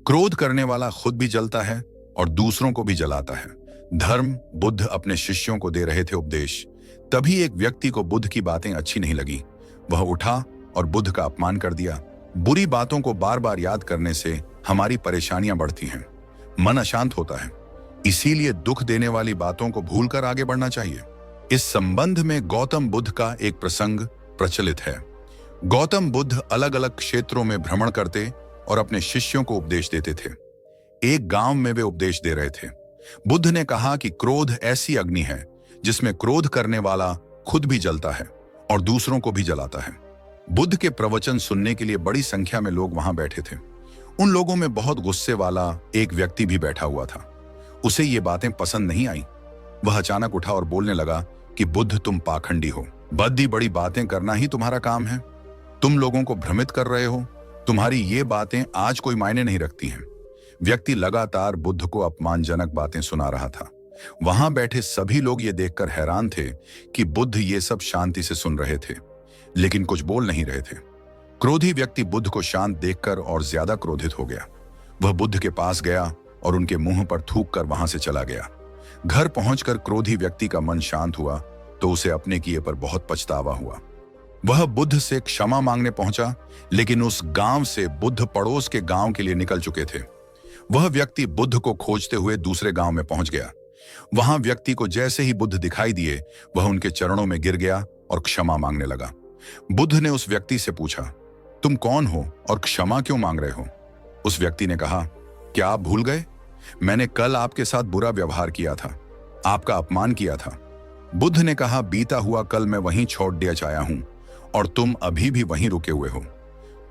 क्रोध करने वाला खुद भी जलता है और दूसरों को भी जलाता है। धर्म बुद्ध अपने शिष्यों को दे रहे थे उपदेश। तभी एक व्यक्ति को बुद्ध की बातें अच्छी नहीं लगी। वह उठा और बुद्ध का अपमान कर दिया। बुरी बातों को बार बार याद करने से हमारी परेशानियां बढ़ती हैं, मन अशांत होता है। इसीलिए दुख देने वाली बातों को भूलकर आगे बढ़ना चाहिए। इस संबंध में गौतम बुद्ध का एक प्रसंग प्रचलित है। गौतम बुद्ध अलग अलग क्षेत्रों में भ्रमण करते और अपने शिष्यों को उपदेश देते थे। एक गांव में वे उपदेश दे रहे थे। बुद्ध ने कहा कि क्रोध ऐसी अग्नि है जिसमें क्रोध करने वाला खुद भी जलता है और दूसरों को भी जलाता है। बुद्ध के प्रवचन सुनने के लिए बड़ी संख्या में लोग वहां बैठे थे। उन लोगों में बहुत गुस्से वाला एक व्यक्ति भी बैठा हुआ था। उसे ये बातें पसंद नहीं आई। वह अचानक उठा और बोलने लगा कि बुद्ध, तुम पाखंडी हो। बड़ी बड़ी बातें करना ही तुम्हारा काम है। तुम लोगों को भ्रमित कर रहे हो। तुम्हारी ये बातें आज कोई मायने नहीं रखती हैं। व्यक्ति लगातार बुद्ध को अपमानजनक बातें सुना रहा था। वहां बैठे सभी लोग ये देखकर हैरान थे कि बुद्ध ये सब शांति से सुन रहे थे, लेकिन कुछ बोल नहीं रहे थे। क्रोधी व्यक्ति बुद्ध को शांत देखकर और ज्यादा क्रोधित हो गया। वह बुद्ध के पास गया और उनके मुंह पर थूक कर वहां से चला गया। घर पहुंचकर क्रोधी व्यक्ति का मन शांत हुआ तो उसे अपने किए पर बहुत पछतावा हुआ। वह बुद्ध से क्षमा मांगने पहुंचा, लेकिन उस गांव से बुद्ध पड़ोस के गांव के लिए निकल चुके थे। वह व्यक्ति बुद्ध को खोजते हुए दूसरे गांव में पहुंच गया। वहां व्यक्ति को जैसे ही बुद्ध दिखाई दिए, वह उनके चरणों में गिर गया और क्षमा मांगने लगा। बुद्ध ने उस व्यक्ति से पूछा, तुम कौन हो और क्षमा क्यों मांग रहे हो? उस व्यक्ति ने कहा, क्या आप भूल गए? मैंने कल आपके साथ बुरा व्यवहार किया था, आपका अपमान किया था। बुद्ध ने कहा, बीता हुआ कल मैं वहीं छोड़ दिया आया हूं और तुम अभी भी वहीं रुके हुए हो।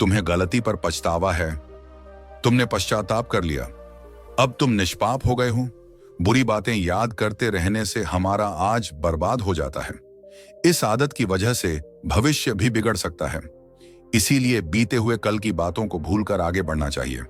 तुम्हें गलती पर पछतावा है। तुमने पश्चाताप कर लिया। अब तुम निष्पाप हो गए हो। बुरी बातें याद करते रहने से हमारा आज बर्बाद हो जाता है। इस आदत की वजह से भविष्य भी बिगड़ सकता है। इसीलिए बीते हुए कल की बातों को भूलकर आगे बढ़ना चाहिए।